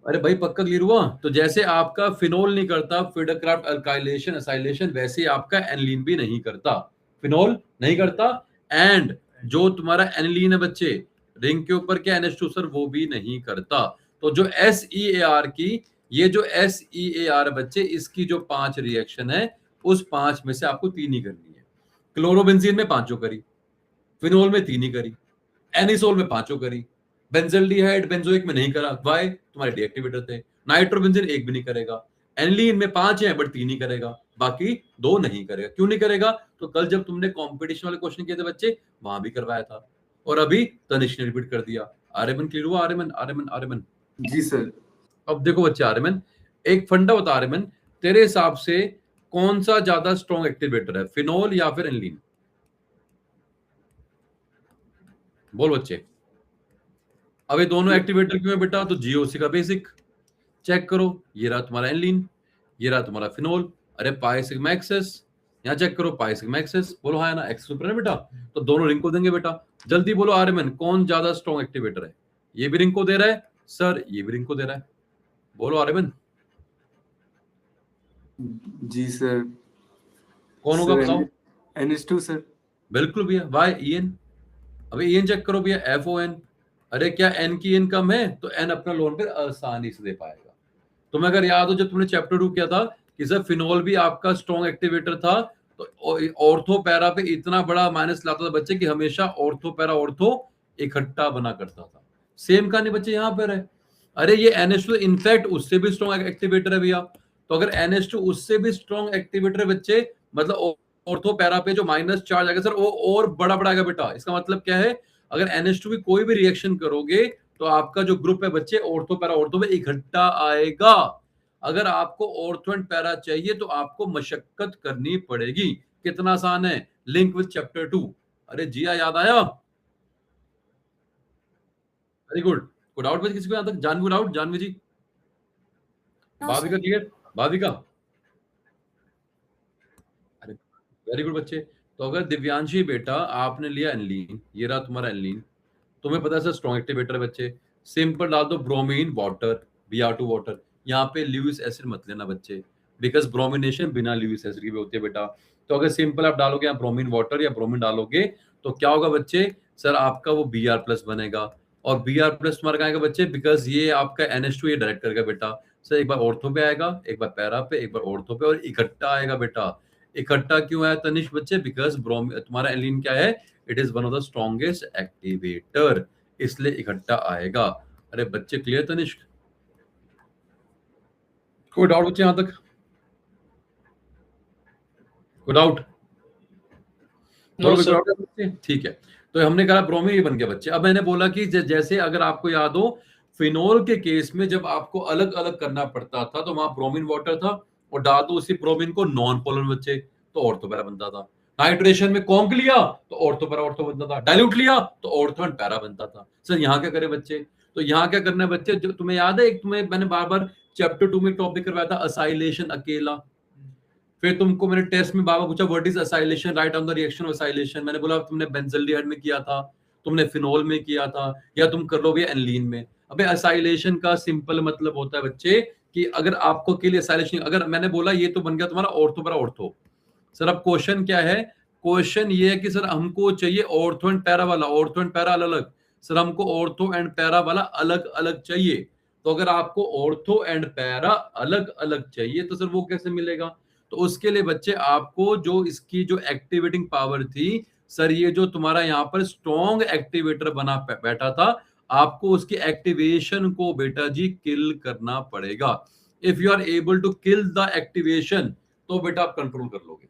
अरे भाई पक्का क्लियर हुआ। तो जैसे आपका फिनोल नहीं करता फिडरक्राफ्ट अल्काइलेशन एसाइलेशन, वैसे ही आपका एनिलीन भी नहीं करता, फिनोल नहीं करता। एंड जो तुम्हारा एनिलीन है बच्चे, रिंग के ऊपर क्या NH2 सर, वो भी नहीं करता। तो जो SEAR की, ये जो SEAR बच्चे, इसकी जो 5 रिएक्शन है, उस 5 में से आपको 3 ही करनी है। क्लोरोबेंजीन में 5 करी, फिनोल में 3 ही करी, एनिसोल में 5 करी, बेंजल्डिहाइड बेंजोइक में नहीं करा। वाई? तुम्हारे डीएक्टिवेटर थे। नाइट्रोबेंजीन एक भी नहीं करेगा। एनिलीन में 5 है बट 3 ही करेगा, बाकी 2 नहीं करेगा। क्यों नहीं करेगा? तो कल जब तुमने कंपटीशन वाले क्वेश्चन किए थे बच्चे, वहां भी करवाया था, और अभी तनिष ने रिपीट कर दिया। आर्यमन क्लियर हुआ? आर्यमन आर्यमन आर्यमन जी सर। अब देखो बच्चे, आर्यमन एक फंडा बता। आर्यमन तेरे हिसाब से कौन सा ज्यादा स्ट्रॉन्ग एक्टिवेटर है, फिनोल या फिर एनिलीन? बोल बच्चे। अब ये दोनों एक्टिवेटर क्यों है बेटा? तो जीओसी का बेसिक चेक करो, ये रहा तुम्हारा एनिलीन, ये रहा तुम्हारा फिनोल। अरे पाई सिग्मा एक्सेस, यहाँ चेक करो पाई सिग्मा एक्सेस, बोलो हाँ है ना, एक्सेस ऊपर है बेटा, तो दोनों रिंग को देंगे बेटा। जल्दी बोलो आर्यमन, कौन ज्यादा स्ट्रॉन्ग एक्टिवेटर है? ये भी रिंग को दे रहा है सर, ये भी रिंग को दे रहा है, बोलो आर्यमन। जी सर। कौन होगा सर बताओ? NH2 sir. बिल्कुल भैया, वाई EN। अभी EN चेक करो भैया, FON। अरे क्या N की EN कम है? तो N अपना लोन फिर आसानी से दे पाएगा। तुम्हें अगर याद हो जब तुमने चैप्टर 2 किया था कि सर फिनोल भी आपका स्ट्रॉन्ग एक्टिवेटर था, तो ऑर्थो पैरा पे इतना बड़ा माइनस लाता था बच्चे कि हमेशा ऑर्थो पैरा ऑर्थो इकट्ठा बना करता था। सेम कहानी बच्चे यहाँ पर है। अरे ये NH2 इनफैक्ट उससे भी स्ट्रॉन्ग एक्टिवेटर है भैया। तो अगर NH2 उससे भी स्ट्रॉन्ग एक्टिवेटर है बच्चे, मतलब ऑर्थो पैरा पे जो माइनस चार्ज आएगा सर, वो और बड़ा बड़ा आएगा बेटा। इसका मतलब क्या है? अगर NH2 की कोई भी रिएक्शन करोगे तो आपका जो ग्रुप है बच्चे, ऑर्थो पैरा ऑर्थो में इकट्ठा आएगा। अगर आपको ऑर्थो एंड पैरा चाहिए तो आपको मशक्कत करनी पड़ेगी। कितना आसान है, लिंक विद चैप्टर 2। अरे जिया याद आया? Very good. कोई डाउट बच्चे किसी को? यहाँ तक जानवी डाउट? जानवी जी, भाविका क्लियर? भाविका, अरे वेरी गुड बच्चे। तो अगर दिव्यांशी बेटा आपने लिया एनिलीन, ये रहा तुम्हारा एनिलीन, तुम्हें पता है सर स्ट्रॉन्ग एक्टिवेटर है बच्चे, सिंपल डाल दो ब्रोमीन वाटर, Br2 वाटर। यहाँ पे ल्यूइस एसिड मत लेना बच्चे, बिकॉज ब्रोमिनेशन बिना ल्यूइस एसिड की भी होती है बेटा। तो अगर सिंपल आप डालोगे यहाँ ब्रोमीन वाटर या ब्रोमीन डालोगे, तो क्या होगा बच्चे? सर आपका वो Br+ बनेगा। और Br+ तुम्हारा कहाँ आएगा बच्चे? बिकॉज ये आपका NH2 ये डायरेक्ट करेगा बेटा। सर एक बार ऑर्थो पे आएगा, एक बार पैरा पे, एक बार ऑर्थो पे, और इकट्ठा आएगा बेटा। इकट्ठा क्यों आया तनिष बच्चे? बिकॉज तुम्हारा एलिन क्या है? It is one of the strongest activator, इसलिए इकट्ठा आएगा। अरे बच्चे क्लियर तनिष्क? कोई डाउट बच्चे यहां तक? कोई डाउट? No sir. ठीक है। तो हमने कहा ब्रोमीन ये बन गया बच्चे। अब मैंने बोला कि जैसे अगर आपको याद हो फिनोल के केस में जब आपको अलग अलग करना पड़ता था तो वहां ब्रोमीन वाटर था, और डाल दो उसी ब्रोमीन को नॉन पोलर बच्चे, तो ऑर्थो पैरा बनता था। नाइट्रेशन में कॉन्क लिया तो ऑर्थो पैरा ऑर्थो बनता था, डाइल्यूट लिया तो ऑर्थो एंड पैरा बनता था। सर यहाँ क्या करें बच्चे? तो यहाँ क्या करना है बच्चे, जो तुम्हें याद है, एक तुम्हें मैंने बार बार चैप्टर 2 में टॉपिक करवाया था, असाइलेशन अकेला। फिर तुमको मैंने टेस्ट में बाबा पूछा what is acylation, right on the reaction of acylation. मैंने बोला तुमने बेंजल्डिहाइड में किया था, तुमने फिनोल में किया था, या तुम कर लोगे एनिलीन में। अबे असाइलेशन का सिंपल मतलब होता है बच्चे कि अगर आपको के लिए असाइलेशन, अगर मैंने बोला ये तो बन गया तुम्हारा ऑर्थो पैरा ऑर्थो। सर अब क्वेश्चन क्या है? क्वेश्चन ये है कि सर हमको चाहिए ऑर्थो एंड पैरा वाला, ऑर्थो एंड पैरा अलग अलग। सर हमको ऑर्थो एंड पैरा वाला अलग अलग चाहिए। तो अगर आपको ऑर्थो एंड पैरा अलग अलग चाहिए तो सर वो कैसे मिलेगा? तो उसके लिए बच्चे आपको जो इसकी जो एक्टिवेटिंग पावर थी, सर ये जो तुम्हारा यहाँ पर स्ट्रॉन्ग एक्टिवेटर बना बैठा था, आपको उसकी एक्टिवेशन को बेटा जी किल करना पड़ेगा। If you are able to kill the activation तो बेटा आप कंट्रोल कर लोगे,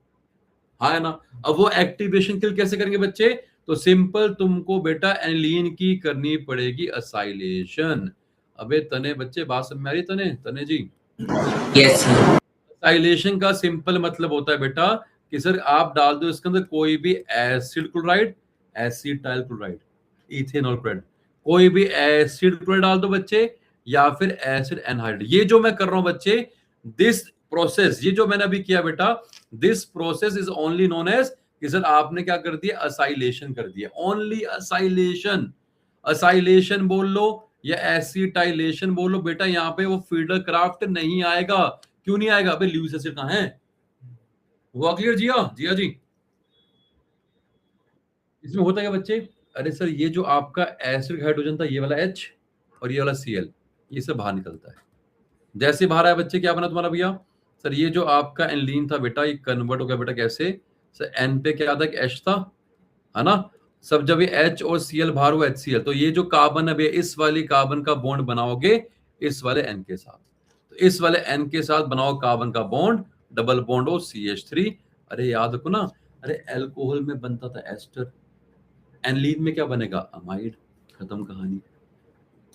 हाँ है ना। अब वो एक्टिवेशन किल कैसे करेंगे बच्चे? तो सिंपल तुमको बेटा एनिलीन की करनी पड़ेगी असाइलेशन। अबे तने बच्चे बात समझ में आ रही? तने तने जी? Yes sir. असाइलेशन का सिंपल मतलब होता है बेटा कि सर आप डाल दो इसके अंदर कोई भी acid chloride, acetyl chloride, ethanol chloride, कोई भी एसिड क्लोराइड डाल दो बच्चे, या फिर एसिड एनहाइड्रेट। ये जो मैं कर रहा हूं बच्चे, दिस प्रोसेस, ये जो मैंने अभी किया बेटा, this process is only known as कि सर आपने क्या कर दिया? असाइलेशन कर दिया, ओनली असाइलेशन। असाइलेशन बोल लो या एसिटाइलेशन बोलो बेटा, यहाँ पे वो फीडर क्राफ्ट नहीं आएगा। क्यों नहीं आएगा? अबे ल्यूइस एसिड कहाँ है? हुआ क्लियर जिया? जिया जी, इसमें होता क्या बच्चे? अरे सर, ये जो आपका एसिडिक हाइड्रोजन था, ये वाला H और ये वाला Cl, ये सब बाहर निकलता है। जैसे बाहर आया बच्चे, क्या बना तुम्हारा भैया? सर ये जो आपका एनलीन था बेटा, ये कन्वर्ट हो गया बेटा कैसे? सर एन पे क्या था? H था, है ना? सब जब ये H और Cl बाहर हुआ HCl, तो ये जो कार्बन है भैया, इस वाली कार्बन का बॉन्ड बनाओगे इस वाले N के साथ। तो इस वाले N के साथ बनाओ कार्बन का बॉन्ड, डबल बॉन्ड हो CH3। अरे याद रखो ना, अरे एल्कोहल में बनता था एस्टर, एनलीन में क्या बनेगा? अमाइड। खत्म कहानी।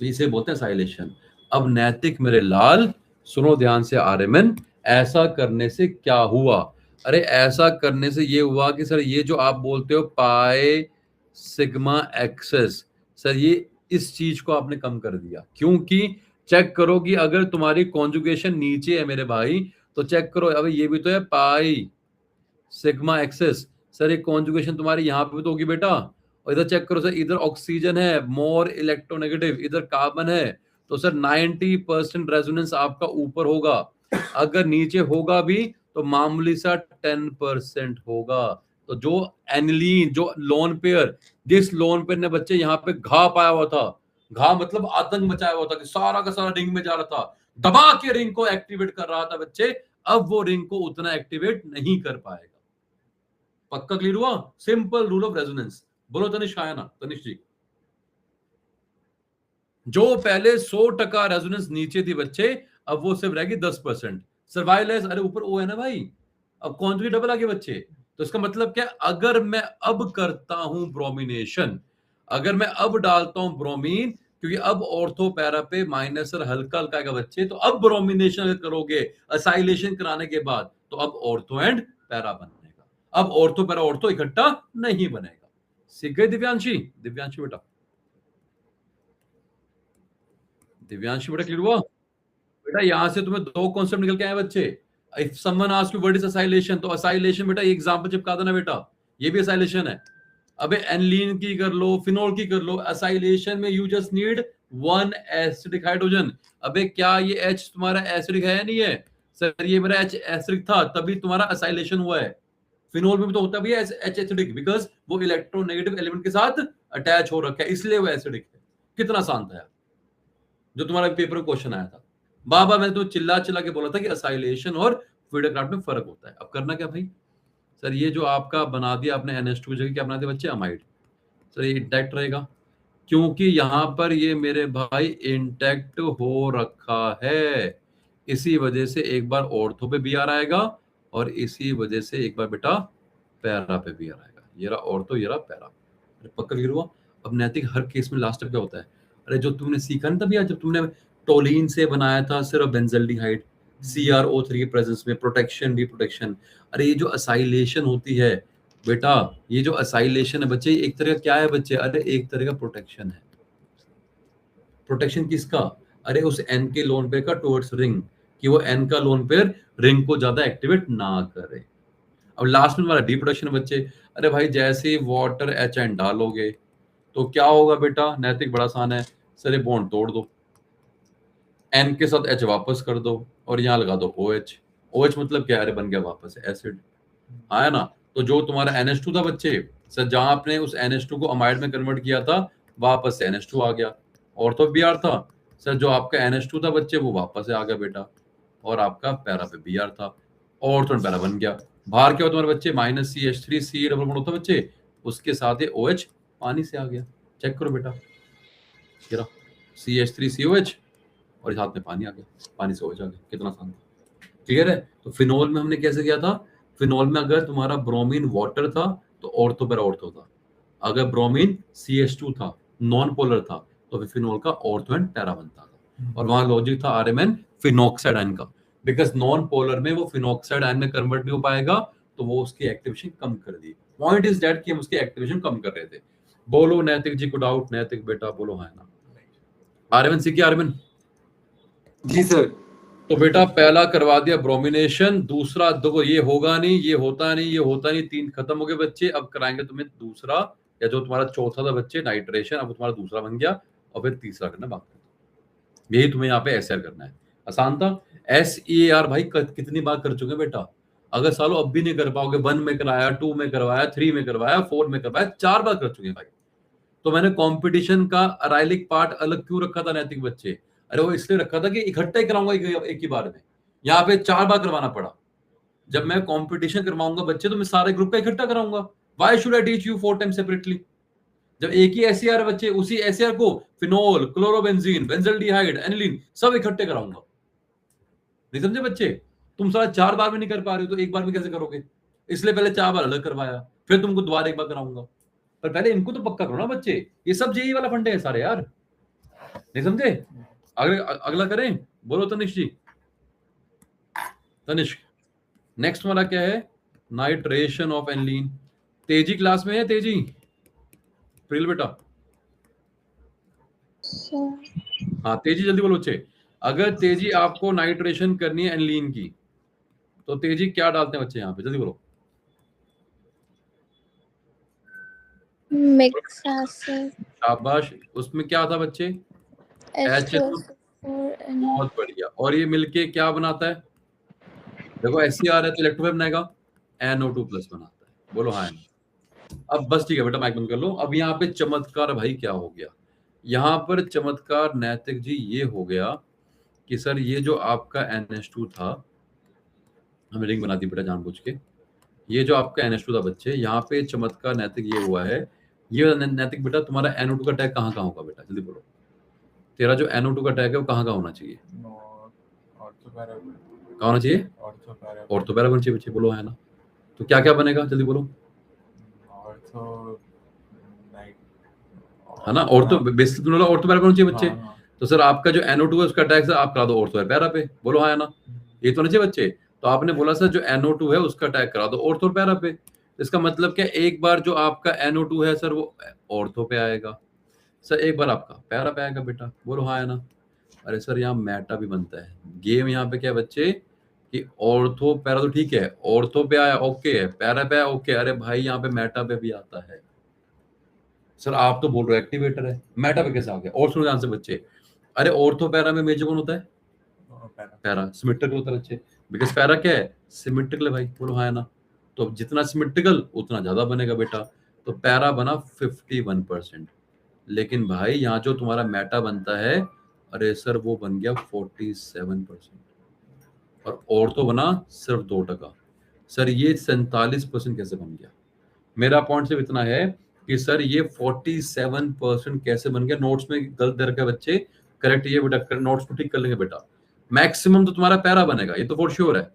तो इसे बोलते हैं साइलेशन। अब नैतिक मेरे लाल, सुनो ध्यान से आर्यमन, ऐसा करने से क्या हुआ? अरे ऐसा करने से ये हुआ कि सर ये जो आप बोलते हो पाई सिग्मा एक्सेस, सर ये इस चीज को आपने कम कर दिया। क्योंकि चेक करो कि अगर तुम्हारी कॉन्जुगेशन नीचे है मेरे भाई, तो चेक करो, अब ये भी तो है पाई सिग्मा एक्सेस। सर ये कॉन्जुगेशन तुम्हारी यहाँ पे भी तो होगी बेटा। और इधर चेक करो सर, इधर ऑक्सीजन है, मोर इलेक्ट्रोनेगेटिव, इधर कार्बन है, तो सर 90% रेजोनेंस आपका ऊपर होगा। अगर नीचे होगा भी तो मामूली सा 10% होगा। तो जो एनिलीन, जो लोन पेयर, जिस लोन पेयर ने बच्चे यहाँ पे घा पाया हुआ था, घा मतलब आतंक मचाया हुआ था कि सारा का सारा रिंग में जा रहा था, दबा के रिंग को एक्टिवेट कर रहा था बच्चे, अब वो रिंग को उतना एक्टिवेट नहीं कर पाएगा। पक्का क्लियर हुआ? Simple rule of resonance. बोलो तनिष्क, आया ना तनिष्क जी? जो पहले 100% रेजोनेंस नीचे थी बच्चे, अब वो सिर्फ रहेगी 10%। सर्वाइलेंस, अरे ऊपर ओ है ना भाई, अब कॉन्जुगेट डबल आ गया बच्चे। तो इसका मतलब क्या? अगर मैं अब करता हूं ब्रोमिनेशन, अगर मैं अब डालता हूं ब्रोमीन, क्योंकि अब ऑर्थो पैरा पे माइनस और हल्का हल्का आएगा बच्चे, तो अब ब्रोमिनेशन अगर करोगे असाइलेशन कराने के बाद, तो अब ऑर्थो एंड पैरा बनेगा। अब ऑर्थो पैरा ऑर्थो इकट्ठा नहीं बनेगा। सीख गए दिव्यांशी? दिव्यांशी बेटा, दिव्यांशी बेटा क्लियर हुआ? बेटा यहां से तुम्हें दो कॉन्सेप्ट निकल के आए बच्चे। If someone asks you what is acylation, तो असाइलेशन बेटा ये एग्जांपल चिपका देना बेटा, ये भी असाइलेशन है। अबे एनलीन की कर लो, फिनोल की कर लो, असाइलेशन में you just need one acidic hydrogen. अबे क्या ये H तुम्हारा एसिडिक है या नहीं है? सर ये मेरा H एसिडिक था, तभी तुम्हारा असाइलेशन हुआ है। फिनोल में भी तो होता भी है H एसिडिक, बिकॉज वो इलेक्ट्रोनेगेटिव एलिमेंट के साथ अटैच हो रखा है, इसलिए वो एसिडिक है। कितना आसान था यार, जो तुम्हारा पेपर में क्वेश्चन आया था। बाबा मैंने तो चिल्ला चिल्ला के बोला था कि असाइलेशन और फीडर क्राफ्ट में फर्क होता है। अब करना क्या भाई? सर ये जो आपका बना दिया आपने NH2 जगह क्या बना दिया बच्चे? अमाइड। सर ये इंटैक्ट रहेगा, क्योंकि यहां पर ये मेरे भाई इंटैक्ट हो रखा है। इसी वजह से एक बार ऑर्थो पे BR आएगा, और इसी वजह से एक बार बेटा पैरा पे BR आएगा। ये रहा ऑर्थो, ये रहा पैरा। पक्का क्लियर हुआ? अब नैतिक हर केस में लास्ट क्या होता है? अरे जो तुमने सीखा ना तभी, जब तुमने टोलिन से बनाया था सिर्फ बेंजल्डिहाइड, CrO3 के प्रेजेंस में प्रोटेक्शन, डी प्रोटेक्शन। अरे ये जो असाइलेशन होती है बेटा, ये जो असाइलेशन है बच्चे, एक तरह का क्या है बच्चे? अरे एक तरह का प्रोटेक्शन है। प्रोटेक्शन किसका? अरे उस N के लोन पेयर का टुवर्ड्स रिंग, कि वो N का लोन पेयर रिंग को ज्यादा एक्टिवेट ना करे। अब लास्ट में हमारा डी प्रोटेक्शन बच्चे। अरे भाई जैसे ही वाटर HN डालोगे तो क्या होगा बेटा? नैतिक बड़ा आसान है, सर ये बॉन्ड तोड़ दो, N के साथ H वापस कर दो, और यहाँ लगा दो OH। OH मतलब क्या? अरे बन गया वापस एसिड, आया ना? तो जो तुम्हारा NH2 था बच्चे, सर जहां आपने उस NH2 को अमाइड में कन्वर्ट किया था, वापस से NH2 आ गया। और तो BR था सर, जो आपका NH2 था बच्चे, वो वापस से आ गया बेटा, और आपका पैरा पे BR था, और तो पैरा बन गया। बाहर क्या होता है तुम्हारे बच्चे? Minus CH3 C double bond होता है बच्चे, उसके साथ ही OH पानी से आ गया। चेक करो बेटा, ये रहा CH3 COH, और इस हाथ में पानी आ गया, पानी से OH आ गया। कितना आसान था, क्लियर है? तो फिनोल में हमने कैसे किया था? फिनोल में अगर तुम्हारा ब्रोमीन वाटर था तो ऑर्थो पैरा ऑर्थो था, अगर ब्रोमीन CH2 था, नॉन पोलर था, तो फिर फिनोल का ऑर्थो एंड पैरा बनता था। और वहां लॉजिक था RMN फिनॉक्साइड आयन का, बिकॉज नॉन पोलर में वो फिनॉक्साइड आयन में कन्वर्ट नहीं हो पाएगा, तो वो उसकी एक्टिवेशन कम कर दी। पॉइंट इज दैट कि हम उसकी एक्टिवेशन कम कर रहे थे। बोलो नैतिक जी को डाउट? नैतिक बेटा बोलो है ना? RMN सीखिए RMN। जी सर। तो बेटा पहला करवा दिया ब्रोमिनेशन, दूसरा देखो ये होगा नहीं, ये होता नहीं, ये होता नहीं, 3 खत्म हो गए बच्चे। अब कराएंगे तुम्हें दूसरा, या जो तुम्हारा चौथा था बच्चे नाइट्रेशन, अब तुम्हारा दूसरा बन गया, और फिर तीसरा करना बाकी। यही तुम्हें यहाँ पे SAR करना है। आसान था। SEAR भाई कितनी बार कर चुके बेटा? अगर सालों अब भी नहीं कर पाओगे, 1 में कराया, 2 में करवाया, 3 में करवाया, 4 में करवाया, 4 बार कर चुके हैं भाई। तो मैंने कंपटीशन का अराइलिक पार्ट अलग क्यों रखा था नैतिक बच्चे? अरे वो इसलिए रखा था कि इकट्ठा ही कराऊंगा एक ही बार में। यहाँ पे 4 बार करवाना पड़ा। जब मैं कंपटीशन करवाऊंगा बच्चे तो मैं सारे ग्रुप का इकट्ठा कराऊंगा। Why should I teach you 4 times separately? जब एक ही SAR बच्चे, उसी SAR को फिनोल, क्लोरोबेंजीन, बेंजल्डिहाइड, एनिलीन सब इकट्ठे कराऊंगा। नहीं समझे बच्चे? तुम सारा 4 बार में नहीं कर पा रहे हो तो एक बार में कैसे करोगे? इसलिए पहले 4 बार अलग करवाया, फिर तुमको दोबारा एक बार कराऊंगा। पर पहले इनको तो पक्का करो ना बच्चे। ये सब जेई वाला फंडे है सारे यार। नहीं समझे? अगला करें? बोलो तनिष्क जी। तनिष्क, नेक्स्ट वाला क्या है? Nitration of aniline. तेजी क्लास में है? तेजी, प्रिल बेटा। हाँ तेजी जल्दी बोलो बच्चे। अगर तेजी आपको नाइट्रेशन करनी है एनिलीन की तो तेजी क्या डालते हैं बच्चे यहाँ पे? जल्दी बोलो। Mix acid. शाबाश। उसमें क्या था बच्चे? H2SO4 बहुत बढ़िया। और ये मिलके क्या बनाता है? देखो SCR है तो इलेक्ट्रोफाइल बनाएगा, NO2 प्लस बनाता है। बोलो हाँ। अब बस ठीक है बेटा, माइक बंद कर लो। अब यहाँ पे चमत्कार भाई क्या हो गया? यहाँ पर चमत्कार नैतिक जी ये हो गया कि सर ये जो आपका NH2 था, हमने रिंग बना दी बेटा जानबूझ के। ये जो आपका NH2 था बच्चे, यहाँ पे चमत्कार नैतिक ये हुआ है। ये नैतिक बेटा तुम्हारा NO2 का टैग कहाँ होगा बेटा? जल्दी बोलो। तेरा जो NO2 का टैग है वो कहाँ होना चाहिए? कहाँ होना चाहिए? ऑर्थो पैरा होना चाहिए बच्चे। बोलो है ना? तो क्या क्या बनेगा? जल्दी बोलो। है ना? ऑर्थो बेसिक तुमने बोला ऑर्थो पैरा होना चाहिए बच्चे। तो सर आपका जो NO2 है उसका टैग सर आप करा दो ऑर्थो पैरा पे। बोलो हाँ है ना? ये तो होना चाहिए बच्चे। तो आपने बोला सर जो NO2 है उसका टैग करा दो ऑर्थो पैरा पे। इसका मतलब क्या? एक बार जो आपका NO2 है सर वो ऑर्थो पे आएगा, सर एक बार आपका पैरा पे आएगा बेटा। बोलो हाँ है ना? अरे सर यहाँ मैटा भी बनता है। गेम यहाँ पे क्या है बच्चे कि ऑर्थो पैरा तो ठीक है, ऑर्थो पे आया ओके है, पैरा पे आया ओके। अरे भाई यहाँ पे मैटा पे भी आता है। सर आप तो बोल रहे हो एक्टिवेटर है, मैटा पे कैसे आ गया? और सुनो ध्यान से बच्चे। अरे ऑर्थो पैरा में मेजर कौन होता है? पैरा। सिमेट्रिकल होता है बच्चे, बिकॉज पैरा क्या है? सिमेट्रिकल है भाई। बोलो हाँ है ना? तो जितना सिमेट्रिकल उतना ज्यादा बनेगा बेटा। तो पैरा बना 51%, लेकिन भाई यहाँ जो तुम्हारा मैटा बनता है, अरे सर वो बन गया 47%। और ऑर्थो बना सिर्फ 2%। सर ये 47% कैसे बन गया? मेरा पॉइंट सिर्फ इतना है कि सर ये 47% कैसे बन गया? नोट्स में गलत दे रखा है बच्चे, करेक्ट ये बेटा, नोट्स को ठीक कर लेंगे बेटा। मैक्सिमम तो तुम्हारा पैरा बनेगा, ये तो फॉर श्योर है।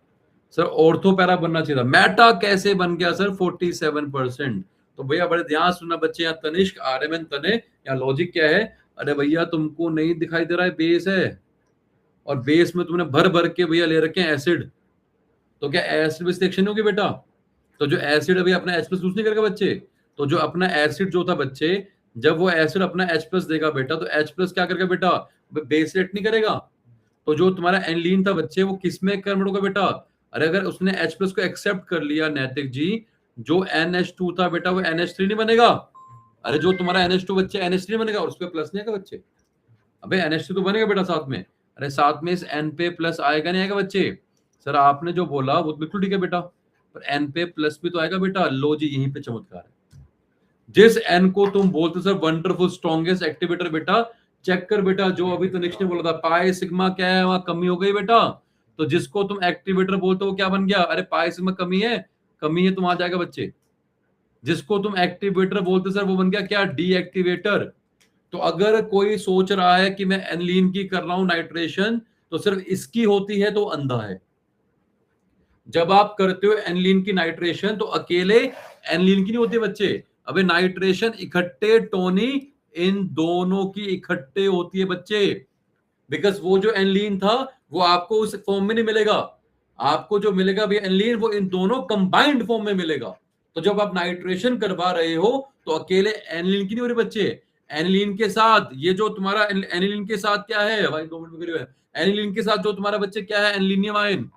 सर ऑर्थो पैरा बनना चाहिए था, मैटा कैसे बन गया सर 47%? तो भैया बड़े ध्यान सुनना बच्चे। यहाँ तनिष्क, आर्यमन, तने, यहाँ लॉजिक क्या है? अरे भैया तुमको नहीं दिखाई दे रहा है बेस है, और बेस में तुमने भर भर के भैया ले रखे हैं एसिड। तो क्या एसिड बेस रिएक्शन होगी बेटा? तो जो एसिड है भैया अपना H+ यूज नहीं करेगा बच्चे। तो जो अपना एसिड जो था बच्चे, जब वो एसिड अपना H+ देगा बेटा तो H+ क्या करेगा बेटा? बेस रिएक्ट नहीं करेगा। तो जो तुम्हारा एनिलीन था बच्चे वो किस में कन्वर्ट होगा बेटा? अरे अगर उसने H+ को एक्सेप्ट कर लिया नैतिक जी, जो NH2 था बेटा वो NH3 नहीं बनेगा। अरे जो तुम्हारा NH2 बच्चे NH3 बनेगा और उस पर प्लस नहीं आएगा बच्चे। अबे NH3 तो बनेगा बेटा साथ में। अरे साथ में इस N पे प्लस आएगा नहीं आएगा बच्चे? सर आपने जो बोला वो बिल्कुल ठीक है बेटा, पर N पे प्लस भी तो आएगा बेटा। लो जी यहीं पे चमत्कार है। जिस N को तुम बोलते सर वंडरफुल स्ट्रॉन्गेस्ट एक्टिवेटर बेटा, चेक कर बेटा, जो अभी तनिष्क ने बोला था पाई सिग्मा क्या है, वहां कमी हो गई बेटा। तो जिसको तुम एक्टिवेटर बोलते हो क्या बन गया? अरे पाई सिग्मा कमी है तो वहां जाएगा बच्चे। जिसको तुम एक्टिवेटर बोलते सर वो बन गया क्या? डीएक्टिवेटर। तो अगर कोई सोच रहा है कि मैं एनिलीन की कर रहा हूं नाइट्रेशन, तो सिर्फ इसकी होती है तो अंधा है। जब आप करते हो एनिलीन की नाइट्रेशन तो अकेले एनिलीन की नहीं होती बच्चे। अबे नाइट्रेशन इकट्ठे टोनी इन दोनों की इकट्ठे होती है बच्चे। बिकॉज वो जो एनिलीन था वो आपको उस फॉर्म में नहीं मिलेगा। आपको जो मिलेगा भी एनिलीन वो इन दोनों कंबाइंड फॉर्म में मिलेगा। तो जब आप नाइट्रेशन करवा रहे हो तो अकेले एनिलीन की नहीं हो रही बच्चे, एनिलीन के साथ ये जो तुम्हारा एनिलीन के साथ क्या है भाई, 2 मिनट में एनिलीन के साथ जो तुम्हारा बच्चे क्या है? Anilinium ion.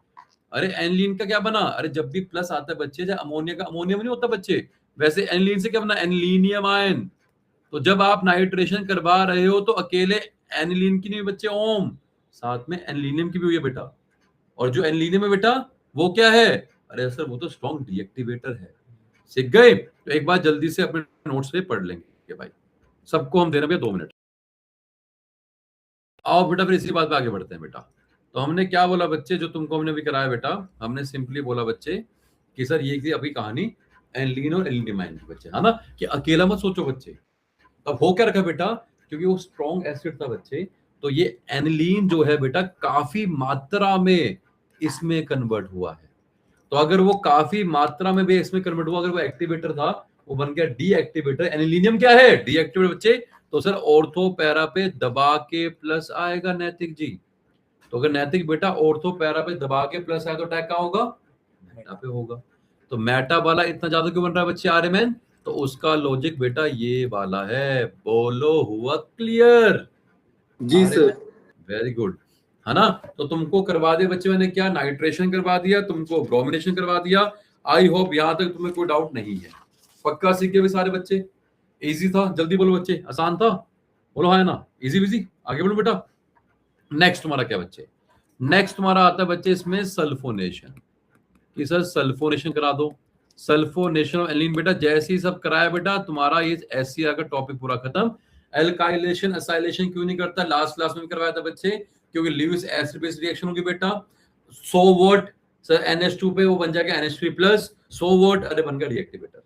अरे एनिलीन का क्या बना? अरे जब भी प्लस आता है बच्चे, जब अमोनिया का अमोनियम नहीं होता बच्चे, वैसे एनिलीन से क्या बना? Anilinium ion. तो जब आप नाइट्रेशन करवा रहे हो तो अकेले एनिलीन की नहीं हुई बच्चे ओम, साथ में एनिलीनियम की भी हुई है बेटा। और जो एनिलीनियम है बेटा वो क्या है, अरे सर वो तो स्ट्रॉन्ग डीएक्टिवेटर है। सीख गए? तो एक बार जल्दी से अपने नोट्स पे पढ़ लेंगे भाई, सबको हम दे रहे हैं 2 मिनट। आओ बेटा फिर इसी बात पे आगे बढ़ते हैं बेटा। तो हमने क्या बोला बच्चे, जो तुमको हमने अभी कराया बेटा, हमने सिंपली बोला बच्चे कि सर ये अभी कहानी एनिलीन और एलिनिमाइन की बच्चे, है ना, कि अकेला मत सोचो बच्चे। अब हो क्या रखा बेटा, क्योंकि वो स्ट्रॉन्ग एसिड था बच्चे, तो ये एनिलीन जो है बेटा काफी मात्रा में इसमें कन्वर्ट हुआ है। तो अगर वो काफी मात्रा में भी इसमें कन्वर्ट हुआ, अगर वो एक्टिवेटर था वो बन गया डीएक्टिवेटर। एनिलीनियम क्या है, डीएक्टिवेटर बच्चे। तो सर ऑर्थो पैरा पे दबा के प्लस आएगा नैतिक जी। तो अगर नैतिक बेटा ऑर्थो पैरा पे दबा के प्लस आए तो अटैक कहां होगा, मेटा पे होगा। तो मेटा वाला इतना ज्यादा क्यों बन रहा है बच्चे आर्यमैन, तो उसका लॉजिक बेटा ये वाला है। बोलो हुआ क्लियर? जी सर। वेरी गुड, है ना। तो तुमको करवा दिया बच्चे मैंने क्या, नाइट्रेशन करवा दिया, तुमको ब्रोमिनेशन करवा दिया। आई होप यहां तक तुम्हें कोई डाउट नहीं है, पक्का सीख गए सारे बच्चे? इजी था, जल्दी बोलो बच्चे, आसान था, बोलो हाँ ना, इजी बिजी, आगे बोलो बेटा। नेक्स्ट तुम्हारा क्या बच्चे, नेक्स्ट तुम्हारा आता है बच्चे इसमें सल्फोनेशन, कि सर सल्फोनेशन करा दो। सल्फोनेशन ऑफ एलिन बेटा जैसे ही सब कराया बेटा तुम्हारा ये एससीआर का टॉपिक पूरा खत्म। एल्काइलेशन एसाइलेशन क्यों नहीं करता, लास्ट क्लास में करवाया था बच्चे, क्योंकि ल्यूइस एसिड बेस रिएक्शन होगी बेटा। सो व्हाट सर, NH2 पे वो बन जाएगा NH3+, सो व्हाट, अरे बन गया डीएक्टिवेटर।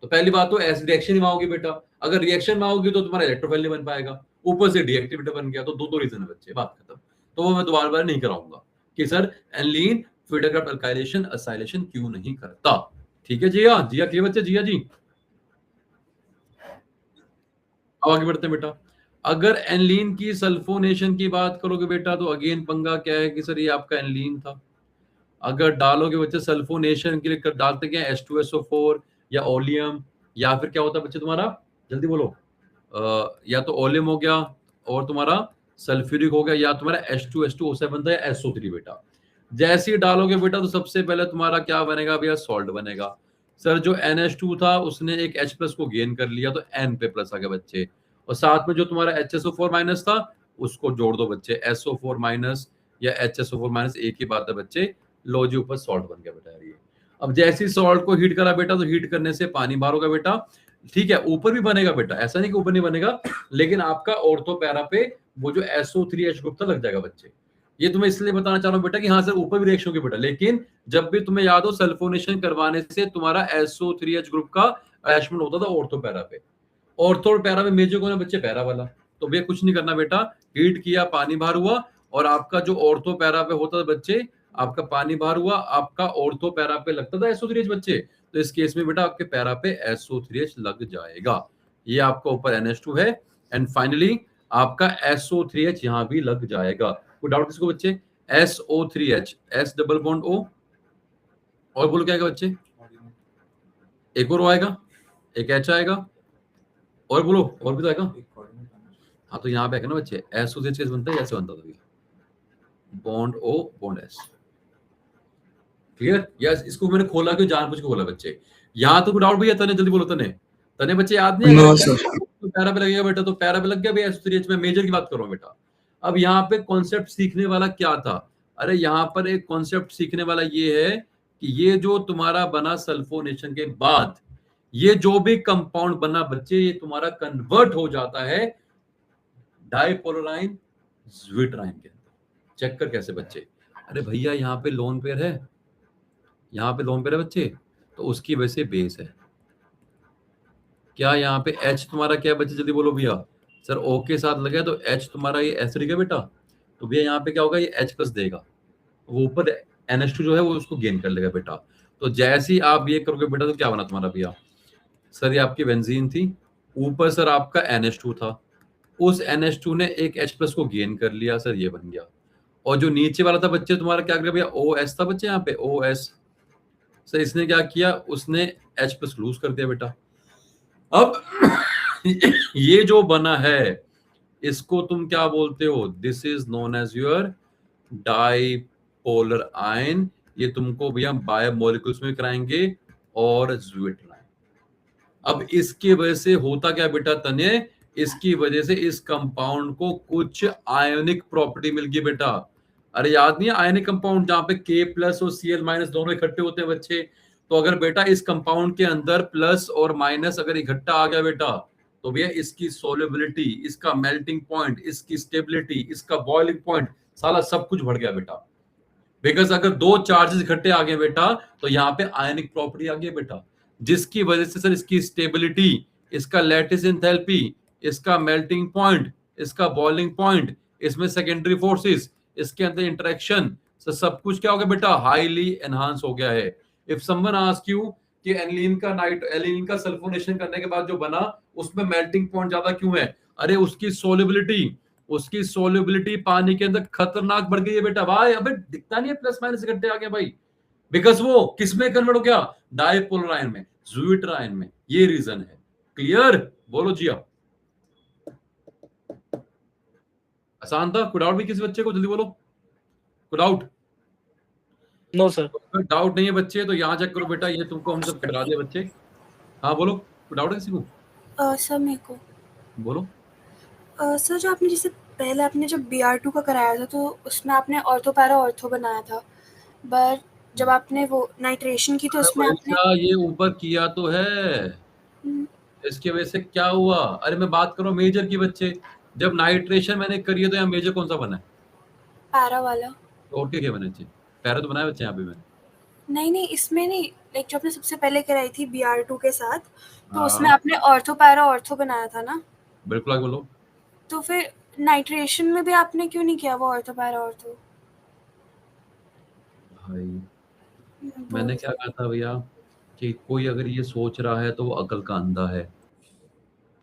तो पहली बात तो एसिड रिएक्शन में आओगी बेटा, अगर रिएक्शन में आओगी तो तुम्हारा इलेक्ट्रोफाइल नहीं बन पाएगा, ऊपर से डीएक्टिवेटर बन गया। तो दो रीजन है बच्चे, बात खत्म। तो वो मैं दोबारा नहीं कराऊंगा कि सर एलिन फिडरक्राफ्ट अल्काइलेशन एसाइलेशन क्यों नहीं करता। ठीक है जिया, जिया क्लियर बच्चे, जिया जी। अब आगे बढ़ते हैं बेटा। अगर एनलीन की सल्फोनेशन की बात करोगे बेटा तो अगेन पंगा क्या है कि सर ये आपका एनलीन था। अगर डालोगे बच्चे सल्फोनेशन के लिए डालते क्या H2SO4 या ओलियम, या फिर क्या होता है बच्चे तुम्हारा, जल्दी बोलो, या तो ओलियम हो गया और तुम्हारा सल्फ्यूरिक हो गया, या तुम्हारा H2H2O7 बनता है, या SO3 बेटा। जैसे ही डालोगे बेटा तो सबसे पहले तुम्हारा क्या बनेगा भैया, सॉल्ट बनेगा। सर जो NH2 था उसने एक H+ को गेन कर लिया तो N पे प्लस आ गया बच्चे, और साथ में जो तुम्हारा HSO4- था उसको जोड़ दो बच्चे, SO4- या HSO4- एक ही बात है बच्चे, लो जी ऊपर सॉल्ट बन गया बेटा ये। अब जैसे ही सॉल्ट को हीट करा बेटा तो हीट करने से पानी बाहर होगा बेटा। ठीक है, ऊपर भी बनेगा बेटा, ऐसा नहीं कि ऊपर नहीं बनेगा, लेकिन आपका ऑर्थो पैरा पे वो जो SO3H ग्रुप था लग जाएगा बच्चे। ये तुम्हें इसलिए बताना चाह रहा हूं बेटा कि हाँ सर ऊपर भी रिएक्शन होगी बेटा, लेकिन जब भी तुम्हें याद हो सल्फोनेशन करवाने से तुम्हारा SO3H ग्रुप का अटैचमेंट होता था ऑर्थो पैरा पे। ऑर्थो पैरा में मेजर कौन है बच्चे, पैरा वाला। तो भैया कुछ नहीं करना बेटा, हीट किया पानी बाहर हुआ, और आपका जो ऑर्थो पैरा पे होता था बच्चे, आपका पानी बाहर हुआ, आपका ऑर्थो पैरा पे लगता था SO3H बच्चे। तो इस केस में बेटा आपके पैरा पे SO3H लग जाएगा। ये आपका ऊपर NH2 है, एंड फाइनली आपका SO3H यहां भी लग जाएगा। कोई डाउट किसको बच्चे, SO3H, S double bond O, और बोलो क्या आएगा बच्चे, एक और O आएगा, एक H आएगा, और बोलो और भी तो आएगा। हाँ तो यहाँ पे आएगा ना बच्चे, SO3H कैसे बनता है, ऐसे बनता था bond O bond S। Clear? Yes, इसको मैंने खोला क्यों, जानबूझ के खोला बच्चे। यहाँ तो कोई डाउट भैया, तने जल्दी बोलो, तने तने बच्चे याद नहीं है? No, sir. तो पैरा पे लगेगा बेटा, तो पैरा पे लग गया भैया SO3H में, मेजर की बात कर रहा हूँ बेटा। अब यहाँ पे कॉन्सेप्ट सीखने वाला क्या था, अरे यहाँ पर एक कॉन्सेप्ट सीखने वाला ये है कि ये जो तुम्हारा बना सल्फोनेशन के बाद, ये जो भी कंपाउंड बना बच्चे, ये तुम्हारा कन्वर्ट हो जाता है डाइपोलराइन ज्विटराइन के अंदर। चेक कर कैसे बच्चे, अरे भैया यहाँ पे लोन पेयर है, यहाँ पे लोन पेयर है बच्चे, तो उसकी वजह से बेस है। क्या यहाँ पे H तुम्हारा क्या है बच्चे, जल्दी बोलो भैया। सर O के साथ लगा तो H तुम्हारा ये एसिडिक है बेटा, तो भैया यहाँ पे क्या होगा, ये H+ देगा, वो ऊपर NH2 जो है वो उसको गेन कर लेगा बेटा। तो जैसे ही आप ये करोगे बेटा तो क्या बना तुम्हारा भैया, सर ये आपकी बेंजीन थी, ऊपर सर आपका NH2 था, उस NH2 ने एक H+ को गेन कर लिया, सर ये बन गया। और जो नीचे वाला था बच्चे तुम्हारा क्या कर भैया, OS था बच्चे, यहाँ पे OS, सर इसने क्या किया, उसने H+ लूज कर दिया बेटा। अब ये जो बना है इसको तुम क्या बोलते हो, this is known as your dipolar ion. ये तुमको भैया बायोमोलिक्यूल्स में कराएंगे और ज्विटराइन। अब इसकी वजह से होता क्या बेटा तने, इसकी वजह से इस कंपाउंड को कुछ आयोनिक प्रॉपर्टी मिल गई बेटा। अरे याद नहीं है आयोनिक कंपाउंड जहां पे K प्लस और Cl माइनस दोनों इकट्ठे होते हैं बच्चे। तो अगर बेटा इस कंपाउंड के अंदर प्लस और माइनस अगर इकट्ठा आ गया बेटा, तो भैया इसकी सोल्युबिलिटी, इसका मेल्टिंग पॉइंट, इसकी स्टेबिलिटी, इसका बॉइलिंग पॉइंट, साला सब कुछ बढ़ गया बेटा। बिकॉज अगर दो चार्जेस इकट्ठे आ गए बेटा, तो यहाँ पे आयनिक प्रॉपर्टी आ गई बेटा, जिसकी वजह से सर इसकी स्टेबिलिटी, इसका लैटिस एंथैल्पी, इसका मेल्टिंग पॉइंट, इसका बॉइलिंग पॉइंट, इसमें सेकेंडरी फोर्सेस, इसके अंदर इंटरेक्शन, सब कुछ क्या हो गया बेटा, हाईली एनहांस हो गया है। इफ समवन आस्क यू कि एनिलीन का सल्फोनेशन करने के बाद जो बना उसमें मेल्टिंग पॉइंट ज्यादा क्यों है, अरे उसकी सोल्युबिलिटी पानी के अंदर खतरनाक बढ़ गई है बेटा। भाई अबे दिखता नहीं है प्लस माइनस इकट्ठे आ गए भाई, बिकॉज वो किस में कन्वर्ट हो गया, डायपोलर आयन में, ज़्विटर आयन में। ये रीजन है। क्लियर? बोलो जी आप। आसान था? कोई डाउट भी किसी बच्चे को? जल्दी बोलो, कोई डाउट? No sir. डाउट नहीं है बच्चे तो यहाँ चेक करो बेटा, ये तुमको हम सब करा दिया बच्चे। हाँ बोलो, कोई डाउट है किसी को? सर मेरे को बोलो। सर जो आपने जैसे पहले आपने जब BR2 का कराया था तो उसमें आपने ऑर्थो पैरा ऑर्थो बनाया था, बट जब आपने वो नाइट्रेशन की तो उसमें आपने ये ऊपर किया तो है, इसकी वजह से क्या हुआ? अरे मैं बात कर रहा हूँ मेजर की बच्चे, जब नाइट्रेशन मैंने करी है तो यहाँ मेजर कौन सा बना है? पैरा वाला। और क्या बने बच्चे? पैरा तो बनाए बच्चे यहाँ पे मैंने। नहीं इसमें नहीं, लाइक जो आपने सबसे पहले कराई थी BR2 के साथ, तो उसमें आपने ऑर्थो पैरा ऑर्थो बनाया था ना? बिल्कुल आगे बोलो। तो फिर नाइट्रेशन में भी आपने क्यों नहीं किया वो ऑर्थो पैरा ऑर्थो? भाई मैंने क्या कहा था भैया कि कोई अगर ये सोच रहा है तो वो अकल का अंधा है।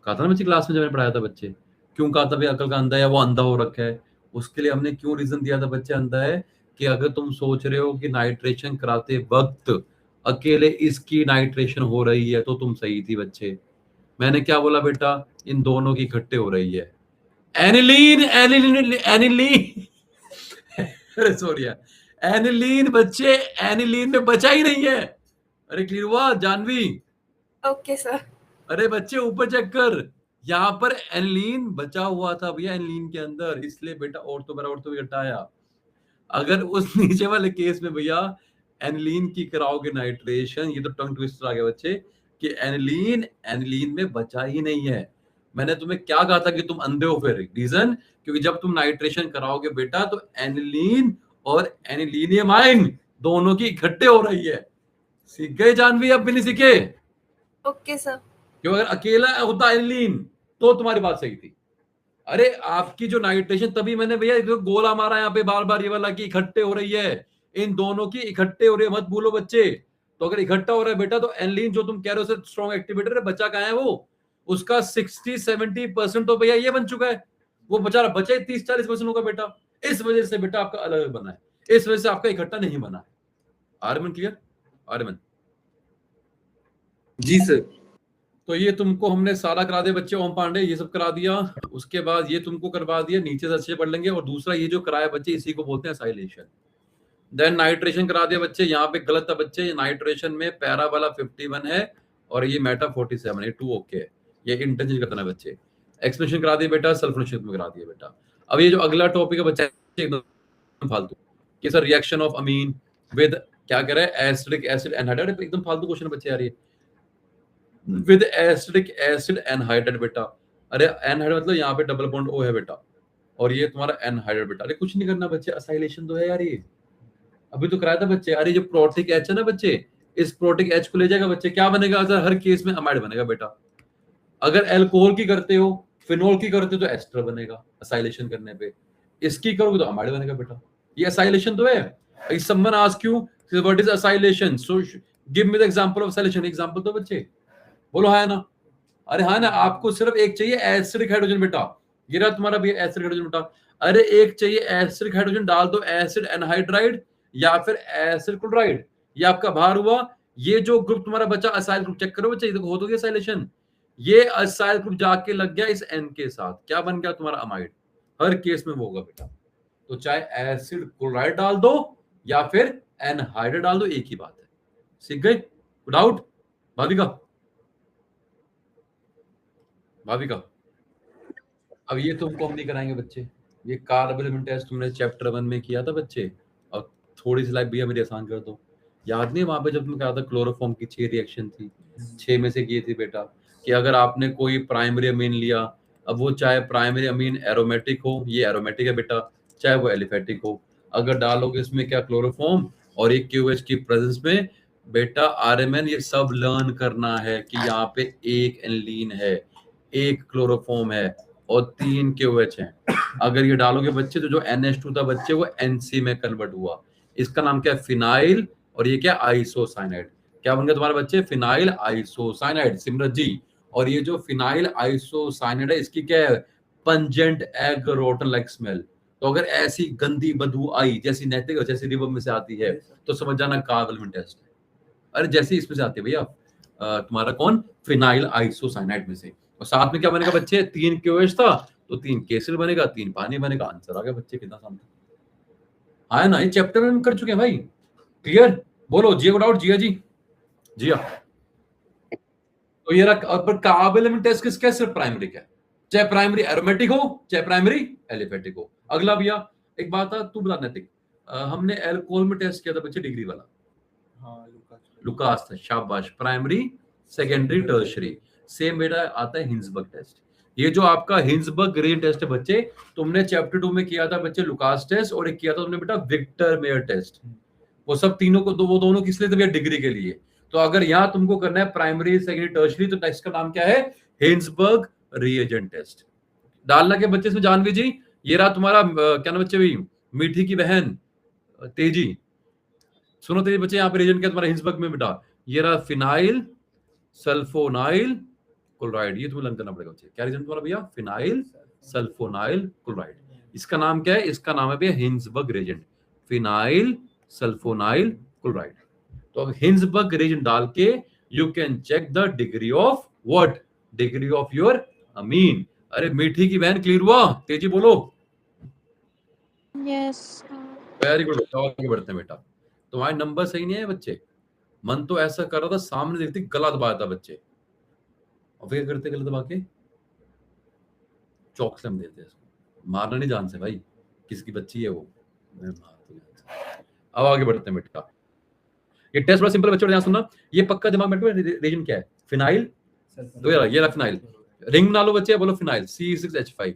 कहा था ना बच्चे क्लास में जब मैंने पढ़ाया था बच्चे, क्यों कहा था भाई अकल का अंधा है या वो अंधा हो रखा है? उसके लिए हमने क्यों रीजन दिया था बच्चे अंधा है, कि अगर तुम सोच रहे हो कि नाइट्रेशन कराते वक्त अकेले इसकी नाइट्रेशन हो रही है तो तुम सही थी बच्चे। मैंने क्या बोला बेटा, इन दोनों की इकट्ठे हो रही है। एनिलीन एनिलीन एनिलीन अरे सॉरी यार, एनिलीन बच्चे, एनिलीन में बचा ही नहीं है। अरे क्लियर हुआ जानवी? Okay sir. अरे बच्चे ऊपर चेक कर, यहाँ पर एनिलीन बचा हुआ था भैया एनिलीन के अंदर, इसलिए बेटा ऑर्थो बराबर तो हटाया। अगर उस नीचे वाले केस में भैया एनिलीन की कराओगे नाइट्रेशन, ये तो टंग ट्विस्टर आ गया बच्चे, कि एनिलीन में बचा ही नहीं है। मैंने तुम्हें क्या कहा था कि तुम अंधे हो फिर? रीजन, क्योंकि जब तुम नाइट्रेशन कराओगे बेटा तो एनिलीन और एनिलीनियम आयन दोनों की इकट्ठे हो रही है। सीख गए जानवी? अब भी नहीं सीखे? Okay sir. क्यों? अगर अकेला होता एनिलीन तो तुम्हारी बात सही थी। अरे आपकी जो नाइट्रेशन, तभी मैंने भैया गोला मारा यहाँ पे बार बार ये वाला कि इकट्ठे हो रही है, इन दोनों की इकट्ठे हो रही है, मत भूलो बच्चे। तो अगर इकट्ठा हो रहा है बेटा तो एनिलीन जो तुम कह रहे हो स्ट्रॉन्ग एक्टिवेटर है, बचा कहाँ है वो? उसका 60-70% तो भैया ये बन चुका है, वो बचा 30-40% होगा बेटा। इस वजह से बेटा आपका अलग अलग बना है, इस वजह से आपका इकट्ठा नहीं बना है। आर्यमन क्लियर? आर्यमन जी सर। तो ये तुमको हमने सारा करा दिया बच्चे, ओम पांडे ये सब करा दिया, उसके बाद ये तुमको करवा दिया, नीचे से अच्छे पढ़ लेंगे। और दूसरा ये जो कराया बच्चे, इसी को बोलते हैं एसाइलेशन। देन नाइट्रेशन करा दिया बच्चे, यहाँ पे गलत था बच्चे, नाइट्रेशन में पैरा वाला 51 है और ये मेटा 47 है, 2 ओके है, ये इंटरचेंज करना है बच्चे। एक्सप्रेशन करा दिया बेटा, सल्फोनेशन में करा दिया बेटा। अब ये जो अगला टॉपिक है बच्चे एकदम फालतू, कि sir reaction of amine with क्या कह रहा है, एसिडिक एसिड एनहाइड्राइड, एकदम फालतू क्वेश्चन है बच्चे यार ये। विद एसिडिक एसिड एनहाइड्राइड बेटा, अरे एनहाइड्राइड मतलब यहाँ पे डबल बॉन्ड O है बेटा, और ये तुम्हारा एनहाइड्राइड बेटा। अरे कुछ नहीं करना बच्चे, एसाइलेशन तो है यार, ये अभी तो कराया था बच्चे। अरे जो प्रोटिक H है ना बच्चे, इस प्रोटिक H को ले जाएगा बच्चे, क्या बनेगा? अगर हर केस में अमाइड बनेगा बेटा। अगर अल्कोहल की करते हो, फिनोल की करते हो तो एस्टर बनेगा एसाइलेशन करने पे, इसकी करोगे तो अमाइड बनेगा बेटा। ये एसाइलेशन तो है। If someone ask you what is acylation, so give me the example of acylation, example तो बच्चे बोलो। है ना? अरे हाँ ना, आपको सिर्फ एक चाहिए एसिडिक हाइड्रोजन बेटा, ये रहा तुम्हारा भी एसिडिक हाइड्रोजन बेटा। अरे एक चाहिए एसिडिक हाइड्रोजन, डाल दो एसिड एनहाइड्राइड या फिर एसिड क्लोराइड, ये आपका बाहर हुआ। ये जो ग्रुप तुम्हारा बचा असाइल ग्रुप, चेक करो बच्चे, ये तो हो तो गया एसाइलेशन। ये असाइल ग्रुप जाके लग गया इस एन के साथ, क्या बन गया तुम्हारा? अमाइड। हर केस में वो होगा बेटा। तो चाहे एसिड क्लोराइड डाल दो या फिर एनहाइड्राइड डाल दो, एक ही बात है। सीख गए? डाउट? भाविका भाविका, अब ये तुमको हम नहीं कराएंगे बच्चे। ये कार्ब एलिमेंट टेस्ट तुमने चैप्टर 1 में किया था बच्चे, और थोड़ी सी लाइफ भैया मेरी आसान कर दो। याद नहीं वहां पे जब तुमने कहा था क्लोरोफॉर्म की 6 रिएक्शन थी, 6 में से की थी बेटा कि अगर आपने कोई प्राइमरी अमीन लिया, अब वो चाहे प्राइमरी अमीन एरोमेटिक हो, ये एरोमेटिक है बेटा, चाहे वो एलिफेटिक हो, अगर डालोगे इसमें क्या क्लोरोफॉर्म और एक क्यूएच की प्रेजेंस में बेटा आरएमएन, ये सब लर्न करना है कि यहाँ पे एक एनलीन है, एक क्लोरोफॉर्म है और 3 KOH हैं। अगर ये डालोगे बच्चे तो जो NH2 था बच्चे वो NC में कन्वर्ट हुआ, इसका नाम क्या है, फिनाइल, और ये क्या, आइसोसाइनाइड। क्या बन गया तुम्हारे बच्चे, फिनाइल आइसोसाइनाइड, सिमरत जी। और ये जो फिनाइल आइसोसाइनाइड है इसकी क्या है, pungent egg rotten like smell. तो अगर ऐसी गंदी बदबू आई जैसी नैतिक और जैसी रिवर में से आती है तो समझ जाना कार्ब एलिमेंट टेस्ट है। अरे जैसे इसमें से आती है भैया तुम्हारा कौन, फिनाइल आइसोसाइनाइड में से, और साथ में क्या बनेगा बच्चे, 3 KOH था तो 3 केसिल बनेगा, 3 पानी बनेगा। आंसर आ गया बच्चे, कितना आसान था। आया ना, ये चैप्टर में कर चुके हैं भाई। क्लियर, बोलो जिया को डाउट, जिया जी, जिया। तो ये रहा, पर कार्ब एलिमेंट टेस्ट किसका, सिर्फ प्राइमरी का, चाहे प्राइमरी एरोमेटिक हो चाहे प्राइमरी एलिफेटिक हो। अगला भैया एक बात है, तू बता नैतिक, हमने एल्कोहल में टेस्ट किया था बच्चे डिग्री वाला, हाँ लुकास था, शाबाश, प्राइमरी सेकेंडरी टर्शरी। सेम बेटा आता है हिंसबर्ग टेस्ट। ये जो आपका हिंसबर्ग ग्रेन टेस्ट है बच्चे, तुमने चैप्टर 2 में किया था बच्चे लुकास टेस्ट, और एक किया था तुमने बेटा विक्टर मेयर टेस्ट। वो सब तीनों को, वो दोनों किस लिए थे भैया, डिग्री के लिए। तो अगर यहाँ तुमको करना है प्राइमरी सेकेंडरी टर्शरी तो टेस्ट का नाम क्या है, हिंसबर्ग रिएजेंट टेस्ट। डालना के बच्चे इसमें, जानवी जी ये रहा तुम्हारा क्या नाम बच्चे भाई, मीठी की बहन तेजी, सुनो तेजी बच्चे, यहाँ पे रिएजेंट क्या तुम्हारा हिंसबर्ग में बेटा, ये रहा फिनाइल सल्फोनाइल क्लोराइड। ये तुम्हें लर्न करना पड़ेगा बच्चे, क्या रिएजेंट तुम्हारा भैया, फिनाइल सल्फोनाइल क्लोराइड। इसका नाम क्या है, इसका नाम है भैया Hinsberg reagent, phenyl sulphonyl chloride. तो हिंसबर्ग रिएजेंट डाल के you can check the degree of what, degree of your amine. अरे मीठी की बहन क्लियर हुआ, तेजी बोलो। यस वेरी गुड, आगे बढ़ते हैं बेटा। तुम्हारे नंबर सही नहीं है बच्चे, मन तो ऐसा कर रहा था सामने देखते गला दबाया था बच्चे, और फिर करते गला दबा के चौक से हम देते, मारना नहीं जान से भाई, किसकी बच्ची है वो, मैं मार दूंगा। अब आगे बढ़ते हैं बेटा। ये टेस्ट बड़ा सिंपल बच्चों, ध्यान सुनना, ये पक्का दिमाग में रिएजेंट क्या है, फिनाइल, तो ये रहा फिनाइल, रिंग बना लो बच्चे, बोलो फिनाइल C6H5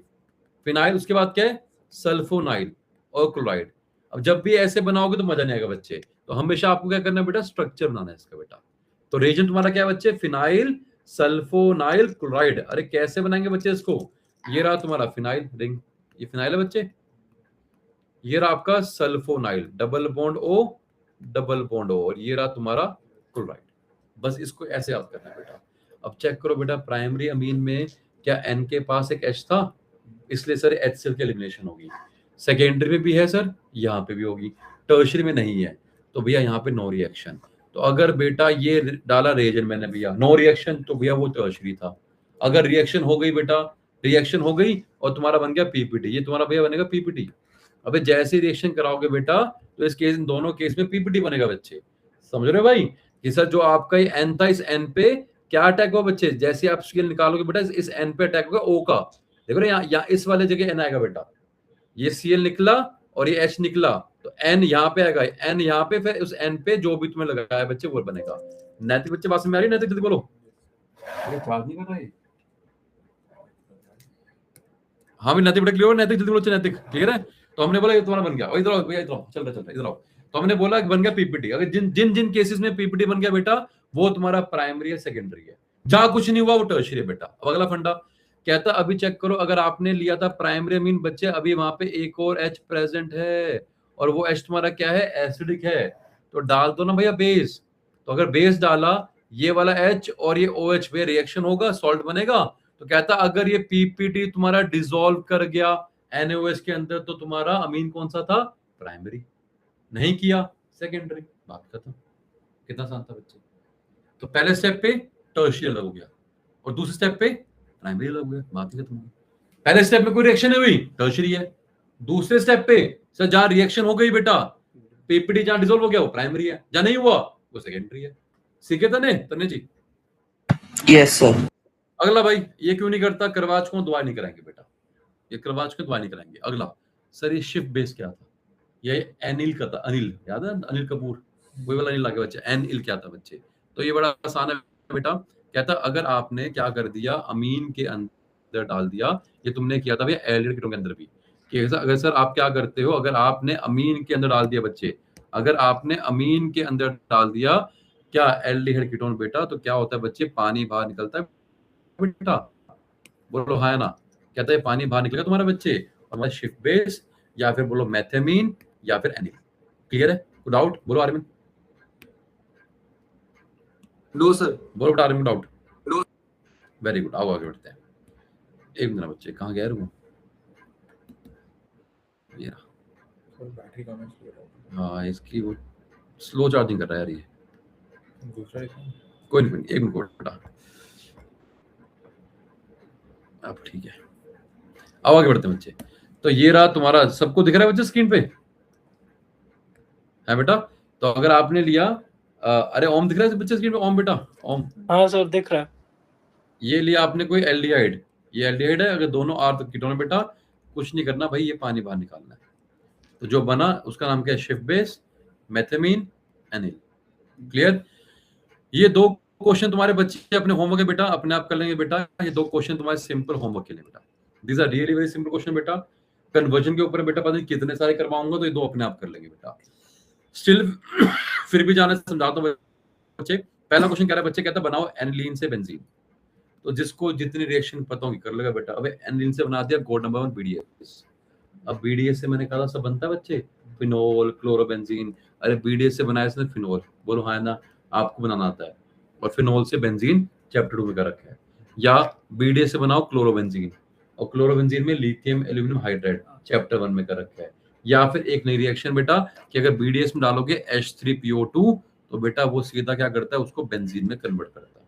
फिनाइल, उसके बाद क्या है सल्फोनाइल और क्लोराइड। अब जब भी ऐसे बनाओगे तो मजा नहीं आएगा बच्चे, तो हमेशा आपको क्या करना है बेटा, स्ट्रक्चर बनाना है इसका बेटा। तो रिएजेंट तुम्हारा क्या है बच्चे, फिनाइल सल्फोनाइल क्लोराइड। अरे कैसे बनाएंगे बच्चे इसको, ये रहा तुम्हारा फिनाइल रिंग, ये फिनाइल है बच्चे, ये रहा आपका sulfonyl, double bond O double bond O, और ये रहा तुम्हारा क्लोराइड। बस इसको ऐसे याद करना है बेटा। अब चेक करो बेटा, प्राइमरी अमीन में क्या N के पास एक H था, इसलिए सर HCl की एलिमिनेशन होगी। सेकेंडरी में भी है सर, यहाँ पे भी होगी, टर्शरी में नहीं है, तो भैया यहाँ पे नो रिएक्शन। तो अगर बेटा ये डाला रिएजेंट मैंने भैया, नो रिएक्शन, तो भैया वो टर्शरी था। अगर रिएक्शन हो गई बेटा, रिएक्शन हो गई और तुम्हारा बन गया PPT, ये तुम्हारा भैया बनेगा PPT। अबे जैसे रिएक्शन कराओगे बेटा तो इस केस, इन दोनों केस में PPT बनेगा बच्चे, समझ रहे हो भाई, कि सर जो आपका ये N था, इस N पे क्या अटैक हुआ बच्चे, जैसे आप स्केल निकालोगे बेटा इस N पे अटैक होगा O का, देखो ना यहाँ इस वाले जगह N आएगा बेटा, ये Cl निकला और ये H निकला, तो N यहाँ पे आएगा, N यहाँ पे, फिर उस N पे जो भी तुम्हें लगाया है बच्चे वो बनेगा। नैतिक बच्चे बात में आ रही है, नैतिक जल्दी बोलो, चार्ज नहीं कर रहा है। हाँ भी नैतिक बेटा क्लियर, नैतिक जल्दी बोलो, नैतिक क्लियर है। तो हमने बोला ये तुम्हारा बन गया, इधर आओ भैया, इधर आओ, चल रहा इधर आओ। तो हमने बोला बन गया PPT। अगर जिन जिन केसेस में PPT बन गया बेटा वो तुम्हारा प्राइमरी है, सेकेंडरी है, जहां कुछ नहीं हुआ वो टर्शरी है बेटा। अब अगला फंडा कहता, अभी चेक करो, अगर आपने लिया था प्राइमरी अमीन बच्चे, अभी वहां पे एक और H प्रेजेंट है और वो H तुम्हारा क्या है, एसिडिक है, तो डाल दो ना भैया बेस। तो अगर बेस डाला, ये वाला H और ये OH पे रिएक्शन होगा, सॉल्ट बनेगा। तो कहता अगर ये PPT तुम्हारा डिसॉल्व कर गया NaOH के अंदर तो तुम्हारा अमीन कौन सा था, प्राइमरी, नहीं किया सेकेंडरी, बात खत्म। कितना आसान था बच्चे। तो पहले स्टेप पे टर्शियरी अलग हो गया और दूसरे स्टेप पे प्राइमरी अलग हो गया, बात ही खत्म। पहले स्टेप में कोई रिएक्शन नहीं हुई, टर्शियरी है। दूसरे स्टेप पे सर जहां रिएक्शन हो गई बेटा, PPT जहां डिसॉल्व हो गया वो प्राइमरी है, जहां नहीं हुआ वो सेकेंडरी है। सीखे तने जी? Yes sir. अगला भाई, ये क्यों नहीं करता? करवाच को दवा नहीं कराएंगे बेटा, ये करवाच को दवा नहीं कराएंगे। अगला सर, ये शिफ्ट बेस क्या था? ये अनिल का था, अनिल याद है? अनिल कपूर, वही वाला अनिल लागे बच्चे, अनिल क्या था बच्चे? तो ये बड़ा आसान है बेटा। कहता अगर आपने क्या कर दिया, अमीन के अंदर डाल दिया, ये तुमने किया था भैया एल्डिहाइड कीटोन के अंदर भी, कि अगर सर आप क्या करते हो, अगर आपने अमीन के अंदर डाल दिया बच्चे, अगर आपने अमीन के अंदर डाल दिया क्या एल्डिहाइड कीटोन बेटा, तो क्या होता है बच्चे? पानी बाहर निकलता है बेटा, बोलो हाँ ना? कहता है पानी बाहर निकलेगा तुम्हारे बच्चे, और शिफ्ट बेस या फिर बोलो मेथामीन या फिर एनिल। क्लियर है? कोई डाउट? बोलो आर्मिन। No sir. बोलो बेटा Armin, doubt? No. Very good, आओ आगे बढ़ते हैं। एक मिनट बच्चे, कहाँ गए रुको? ये बैटरी कम है इसलिए। हाँ, इसकी वो स्लो चार्जिंग कर रहा है यार ये। दूसरा इसमें कोई नहीं, एक मिनट बेटा, अब ठीक है। आओ आगे बढ़ते हैं बच्चे। तो ये रहा तुम्हारा, सबको दिख रहा है बच्चे स्क्रीन पे? है बेटा? तो अगर आपने लिया अरे ओम दिख रहा है बच्चे स्क्रीन पे? ओम बेटा, ओम। हाँ सर दिख रहा है। ये लिया आपने कोई एल्डिहाइड, ये एल्डिहाइड है, अगर दोनों आर तो कीटोन है बेटा, कुछ नहीं करना भाई, ये पानी बाहर निकालना है। तो जो बना उसका नाम क्या है? Shift base, मेथामीन, एनिल। क्लियर? ये दो क्वेश्चन तुम्हारे बच्चे अपने होमवर्क है बेटा, अपने आप कर लेंगे बेटा। ये दो क्वेश्चन तुम्हारे सिंपल होमवर्क के लिए बेटा, these are really very simple question बेटा। कन्वर्जन के ऊपर बेटा पता नहीं कितने सारे करवाऊंगा, तो ये दो अपने आप कर लेंगे बेटा। स्टिल फिर भी जाने समझाता हूँ बच्चे। पहला क्वेश्चन कह रहा है बच्चे, कहता है बनाओ एनिलीन से बेंजीन। तो जिसको जितनी रिएक्शन पता होगी कर लेगा बेटा। अब एनिलीन से बना दिया कोड नंबर 1 बीडीएस। अब बीडीएस से मैंने कहा सब बनता है बच्चे, फिनोल, क्लोरोबेंजीन। अरे बीडीएस से बनाया इसने फिनोल, बोलो हाँ ना? आपको बनाना आता है। और फिनोल से बेंजीन चैप्टर 2 में कर रखा है। या बीडीएस से बनाओ क्लोरोबेंजीन, और क्लोरोबेंजीन में लिथियम एल्यूमिनियम हाइड्राइड चैप्टर 1 में कर रखा है। या फिर एक नई रिएक्शन बेटा कि अगर बीडीएस में डालोगे H3PO2 तो बेटा वो सीधा क्या करता है, उसको बेंजीन में कन्वर्ट करता है।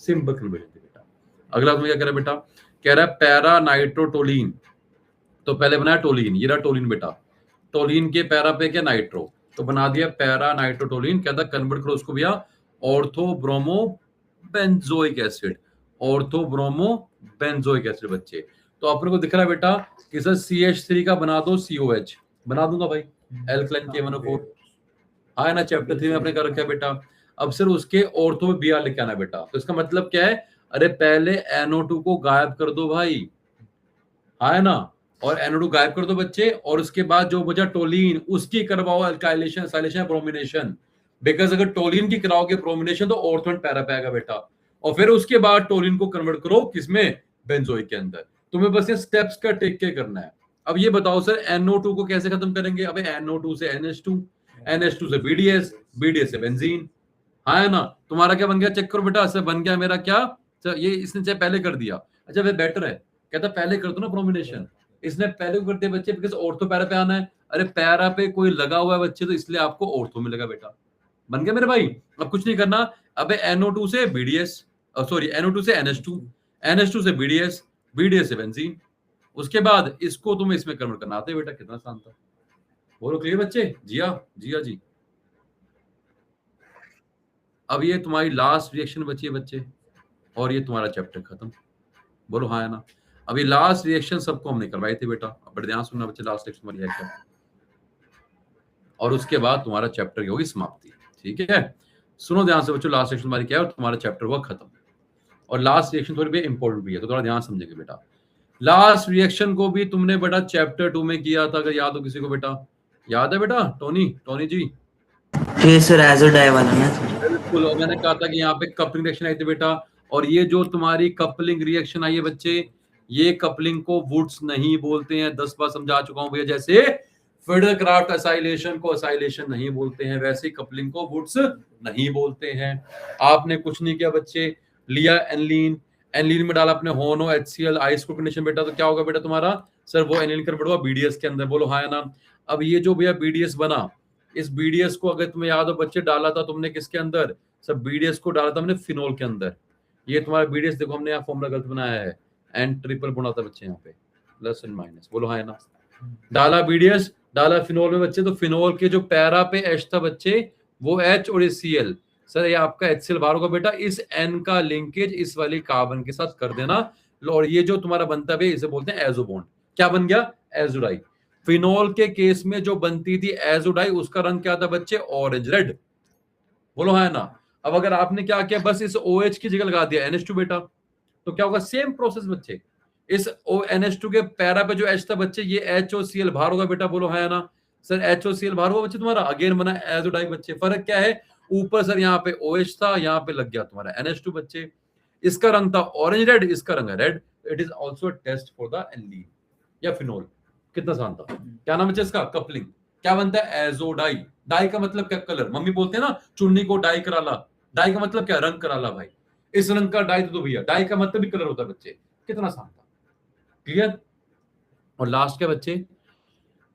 सिंपल कन्वर्जन बेटा। अगला तुम्हें क्या कह रहा है बेटा? कह रहा है पैरा नाइट्रोटोलीन। तो पहले बनाया टोलीन, ये रहा टोलीन बेटा। टोलीन के पैरा पे क्या? नाइट्रो, तो बना दिया पैरा नाइट्रोटोलीन। कहता कन्वर्ट करो उसको भैया ortho bromo benzoic acid, ortho bromo benzoic acid बच्चे। तो अपने को दिख रहा है बेटा कि सर CH3 का बना दो COH, बना दूंगा भाई, एल्कलाइन K1O4। हाँ ना? चैप्टर 3 में आपने कर रखा है बेटा। अब सर उसके ऑर्थो में Br लिख के आना बेटा। तो इसका मतलब क्या है? अरे पहले NO2 को गायब कर दो भाई, है ना? और NO2 गायब कर दो बच्चे, और उसके बाद जो बचा टोलीन, उसकी करवाओ अल्काइलेशन, एसाइलेशन, ब्रोमिनेशन। बिकॉज अगर टोलीन की कराओगे ब्रोमिनेशन तो ऑर्थो एंड पैरा पे आएगा बेटा। और फिर उसके बाद टोलीन को कन्वर्ट करो किसमें? बेंजोइक के अंदर। तुम्हें बस ये स्टेप्स का टेक के करना है। अब ये बताओ सर NO2 को कैसे खत्म करेंगे? अबे NO2 से NH2, NH2 से BDS, BDS से बेंजीन। हाँ है ना? तुम्हारा क्या बन गया? चेक करो बेटा। सर बन गया मेरा क्या? सर ये इसने चाहे पहले कर दिया, अच्छा वे बेटर है। कहता पहले कर दो ना ब्रोमिनेशन, इसने पहले कर दिया बच्चे, बिकॉज ऑर्थो पैरा पे आना है। अरे पैरा पे कोई लगा हुआ है बच्चे, तो इसलिए आपको ऑर्थो मिलेगा बेटा। बन गया मेरे भाई? अब कुछ नहीं करना। अबे NO2 से BDS, सॉरी NO2 से NH2, NH2 से BDS, BDS से बेंजीन। उसके बाद इसको तुम्हें इसमें कन्वर्ट करना आता है बेटा। कितना आसान था, बोलो क्लियर बच्चे? जिया जिया जी। अब ये तुम्हारी लास्ट रिएक्शन बची है बच्चे, और ये तुम्हारा चैप्टर खत्म। बोलो हाँ है ना? अभी लास्ट रिएक्शन सबको हमने करवाई थी बेटा। अब बड़े ध्यान सुनना बच्चे, लास्ट रिएक्शन हमारी है क्या, और उसके बाद तुम्हारा चैप्टर की होगी समाप्ति। ठीक है, सुनो ध्यान से बच्चों, लास्ट रिएक्शन हमारी क्या है, और तुम्हारा चैप्टर हुआ खत्म। और लास्ट रिएक्शन थोड़ी भी इंपॉर्टेंट भी है, तो थोड़ा ध्यान समझेंगे बेटा। लास्ट रिएक्शन को भी तुमने बेटा चैप्टर 2 में किया था, अगर याद हो किसी को बेटा? याद है बेटा? टोनी जी? सर एज डाई वाला ना। बिल्कुल, और मैंने कहा था कि यहाँ पे कपलिंग रिएक्शन आई थी बेटा। और ये जो तुम्हारी कपलिंग रिएक्शन आई है बच्चे, ये कपलिंग को वुड्स नहीं बोलते हैं। 10 बार समझा चुका हूं भैया। जैसे फिडरक्राफ्ट एसाइलेशन को एसाइलेशन नहीं बोलते हैं, वैसे ही कपलिंग को वुड्स नहीं बोलते हैं। आपने कुछ नहीं किया बच्चे, लिया एनिलीन, एनिलीन में डाला अपने होनो HCl आइस को कंडीशन बेटा, तो क्या होगा बेटा तुम्हारा? सर वो एनिलीन कन्वर्ट हुआ BDS के अंदर। बोलो हाँ ना? अब ये जो भैया BDS बना, इस BDS को अगर तुम्हें याद हो बच्चे, डाला था तुमने किसके अंदर? सब BDS को डाला था हमने फिनोल के अंदर। ये तुम्हारा BDS देखो, हमने यहाँ फॉर्मूला गलत बनाया है, N ट्रिपल बना था बच्चे यहाँ पे, प्लस एंड माइनस। बोलो हाँ ना? डाला BDS, डाला फिनोल में बच्चे, तो फिनोल के जो पैरा पे H था बच्चे, वो H और ये Cl, सर ये आपका HCl बाहर होगा बेटा, इस N का लिंकेज इस वाली कार्बन के साथ कर देना, और ये जो तुम्हारा बनता है इसे बोलते हैं एजो बॉन्ड। क्या बन गया? एजोडाई। फिनोल के केस में जो बनती थी एजोडाई, उसका रंग क्या था बच्चे? Orange, red. बोलो हाँ ना। अब अगर आपने क्या किया, बस इस OH की जगह लगा दिया NH2 बेटा, तो क्या होगा? सेम प्रोसेस बच्चे, इस NH2 के पैरा पे जो H था बच्चे, ये HOCl बाहर होगा बेटा। बोलो हाँ ना। सर HOCl बाहर हुआ बच्चे तुम्हारा, अगेन बना एजोडाई बच्चे। फर्क क्या है? ऊपर सर यहाँ पे OH था, यहाँ पे लग गया तुम्हारा NH2 बच्चे। इसका रंग था ऑरेंज रेड, इसका रंग है red. It is also test for the एल्लीन या फिनोल। कितना आसान था। क्या नाम है इसका? कपलिंग। क्या बनता है? एजोडाई। डाई का मतलब क्या? कलर। मम्मी बोलते हैं ना चुन्नी को डाई करा ला। डाई का मतलब क्या? रंग करा ला भाई। इस रंग का डाई दो भैया। डाई का मतलब भी कलर होता है बच्चे। कितना आसान था। क्लियर? और लास्ट क्या बच्चे,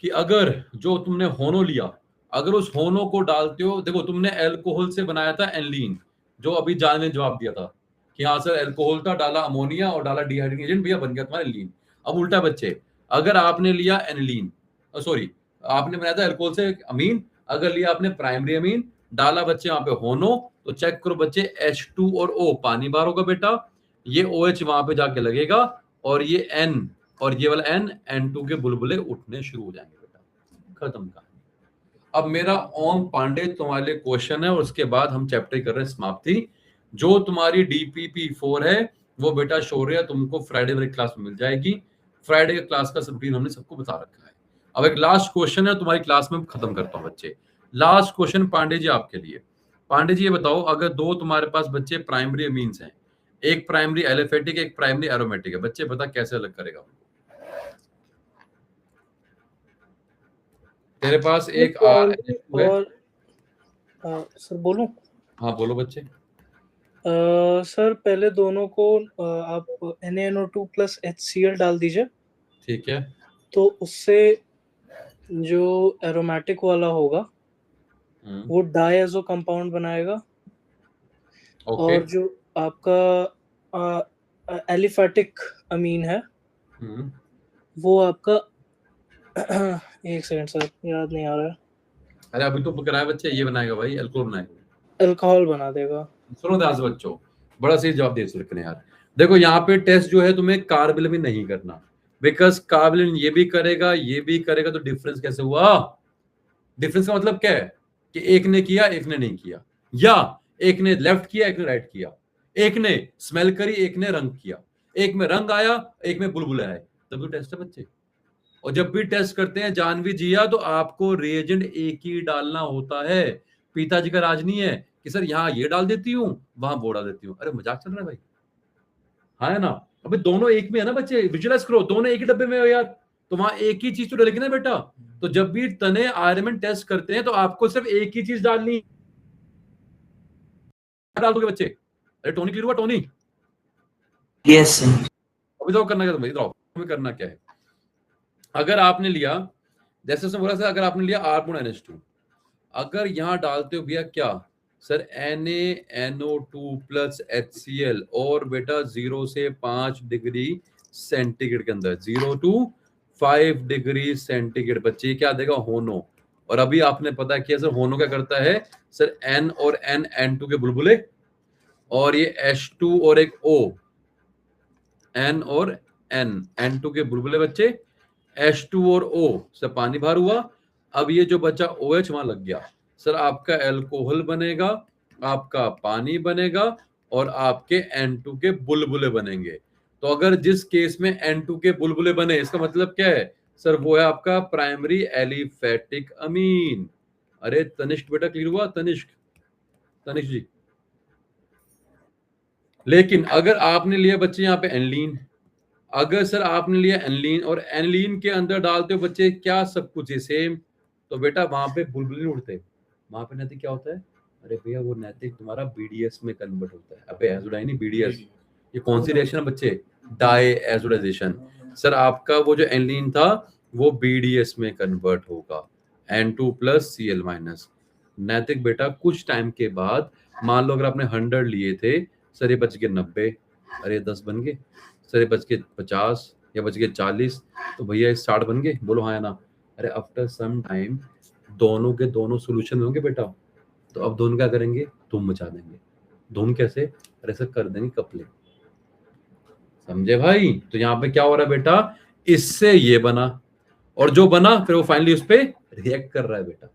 कि अगर जो तुमने होनो लिया, अगर उस होनो को डालते हो, देखो तुमने अल्कोहल से बनाया था एल्लीन, जो अभी जान ने जवाब दिया था कि हाँ सर अल्कोहल था, डाला अमोनिया और डाला डिहाइड्रेटिंग एजेंट, भैया बन गया तुम्हारा एल्लीन। अब उल्टा बच्चे, अगर आपने लिया एनिलीन, सॉरी आपने बनाया था अल्कोहल से अमीन, अगर लिया आपने प्राइमरी अमीन, डाला बच्चे यहाँ पे होनो, तो चेक करो बच्चे H2 और O पानी बाहर होगा बेटा, ये OH वहां पे जाके लगेगा, और ये N और ये वाला N2 के बुलबुले उठने शुरू हो जाएंगे बेटा। खत्म कहानी। अब मेरा ओम पांडे तुम्हारे लिए क्वेश्चन है, और उसके बाद हम चैप्टर कर रहे हैं समाप्ति। जो तुम्हारी DPP4 है वो बेटा शौर्य तुमको फ्राइडे वाली क्लास में मिल जाएगी। फ्राइडे के क्लास का सब हमने सबको बता रखा है। अब एक लास्ट क्वेश्चन है तुम्हारी क्लास में खत्म करता हूँ बच्चे। लास्ट क्वेश्चन पांडे जी आपके लिए। पांडे जी ये बताओ, अगर दो तुम्हारे पास बच्चे प्राइमरी अमीन्स हैं, एक प्राइमरी एलिफेटिक, एक प्राइमरी एरोमेटिक है, बच्चे बता कैसे अलग करेगा? तेरे पास एक और सर बोलूं? हाँ बोलो बच्चे। सर पहले दोनों को आप NaNO2 प्लस HCl डाल दीजिए, ठीक है। तो उससे जो एरोमेटिक वाला होगा वो डायजो कंपाउंड बनाएगा। ओके। और जो आपका एलिफेटिक अमीन है वो आपका एक सेकंड सर, याद नहीं आ रहा है। अरे अभी तो कराया बच्चे, ये बनाएगा भाई, अल्कोहल बनाएगा, अल्कोहल बना देगा। सुनो ध्यान से बच्चों, बड़ा सही जवाब दे सकते हैं यार। देखो यहाँ पे टेस्ट जो है तुम्हें कार्बिल में नहीं करना, बिकॉज कार्बिल ये भी करेगा ये भी करेगा, तो डिफरेंस कैसे हुआ? डिफरेंस का मतलब क्या है कि एक ने किया एक ने नहीं किया, या एक ने लेफ्ट किया एक ने राइट किया, एक ने स्मेल करी एक ने रंग किया, एक में रंग आया एक में बुलबुले आए, तभी टेस्ट है बच्चे। और जब भी टेस्ट करते हैं जानवी जिया, तो आपको रिएजेंट एक ही डालना होता है। पिताजी का राज नहीं है कि सर यहाँ ये डाल देती हूँ वहां वो डाल देती हूँ। अरे मजाक चल रहा है भाई, हाँ है ना? अभी दोनों एक में है ना बच्चे, विजुअलाइज करो, दोनों एक ही डब्बे में हो यार, तो वहां एक ही चीज तो डालेगी ना बेटा। तो जब भी तने आयरन टेस्ट करते हैं तो आपको सिर्फ एक ही चीज डालनी, डाल दोगे बच्चे। अरे टोनी क्लियर हुआ? Tony yes sir. अभी तो करना क्या इधर आओ, हमें करना क्या है? अगर आपने लिया, जैसे उसने बोला सर, अगर आपने लिया R2NH2, अगर यहां डालते हो भैया क्या सर, NaNO2 प्लस HCl, और बेटा 0 से 5 डिग्री सेंटीग्रेड के अंदर, 0 to 5 डिग्री सेंटीग्रेड बच्चे क्या देगा? होनो। और अभी आपने पता किया सर होनो क्या करता है सर, N और N2 के बुलबुले, और ये H2 और एक O, N और N2 के बुलबुले बच्चे, H2 और O से पानी बाहर हुआ। अब ये जो बचा OH वहां लग गया सर, आपका अल्कोहल बनेगा, आपका पानी बनेगा, और आपके N2 के बुलबुले बनेंगे। तो अगर जिस केस में N2 के बुलबुले बने, इसका मतलब क्या है सर? वो है आपका प्राइमरी एलिफेटिक अमीन। अरे तनिष्क बेटा क्लियर हुआ? तनिष्क जी। लेकिन अगर आपने लिया बच्चे यहाँ पे एनलीन, अगर सर आपने लिया एनलीन और एनलीन के अंदर डालते हो बच्चे क्या सब कुछ है सेम, तो बेटा वहां पे बुलबुल नहीं उड़ते, वहां पे नैतिक क्या होता है? अरे भैया वो नैतिक तुम्हारा BDS में कन्वर्ट होता है। अबे एजोडाइन नहीं, BDS। ये कौन सी रिएक्शन है बच्चे? डाई एजोडाइजेशन। सर आपका वो जो एनलीन था वो BDS में कन्वर्ट होगा, N2 प्लस Cl माइनस। नैतिक बेटा कुछ टाइम के बाद, मान लो अगर आपने 100 लिए थे सर, ये बच गए 90, अरे 10 बन गए सर, ये बच गए 50 या बच गए 40, तो भैया 60 बन गए। बोलो हाँ या ना? अरे आफ्टर सम टाइम दोनों के दोनों सोल्यूशन होंगे बेटा, तो अब दोनों क्या करेंगे? धूम मचा देंगे। धूम कैसे? अरे ऐसे कर देंगे कपलिंग, समझे भाई? तो यहाँ पे क्या हो रहा है बेटा, इससे ये बना, और जो बना फिर वो फाइनली उस पे रिएक्ट कर रहा है बेटा।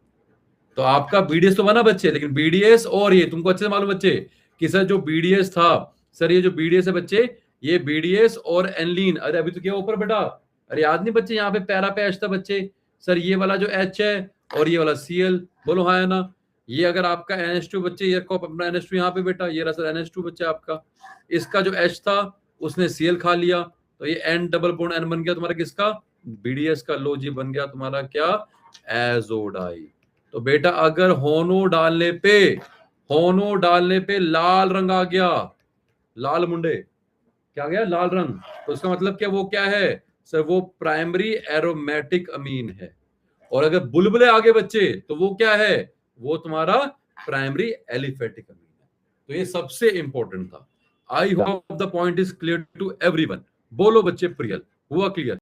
तो आपका बीडीएस तो बना बच्चे, लेकिन बीडीएस और ये तुमको अच्छे से मालूम बच्चे कि सर जो बीडीएस था, सर ये जो बीडीएस है बच्चे, ये बीडीएस और एनलीन, अरे अभी तो क्या ऊपर बेटा, अरे याद नहीं बच्चे, यहाँ पे पैरा पे एच था बच्चे, सर ये वाला जो एच है और ये वाला सीएल, बोलो हाँ है ना। ये अगर आपका NH2 बच्चे, ये को अपना NH2 यहाँ पे बेटा, ये रहा सर NH2 बच्चे आपका, इसका जो H था उसने सीएल खा लिया, तो ये N डबल बॉन्ड N बन गया तुम्हारा किसका, बीडीएस का। लो जी बन गया तुम्हारा क्या, एजोडाई। तो बेटा अगर होनो डालने पे लाल रंग आ गया, लाल मुंडे क्या गया, लाल रंग, तो उसका मतलब क्या, वो क्या है सर, वो प्राइमरी एरोमेटिक अमीन है। और अगर बुलबुले आगे बच्चे तो वो क्या है, वो तुम्हारा प्राइमरी एलिफेटिक अमीन है। तो ये सबसे इंपॉर्टेंट था। I hope the point is clear to everyone. बोलो बच्चे प्रियल, हुआ क्लियर?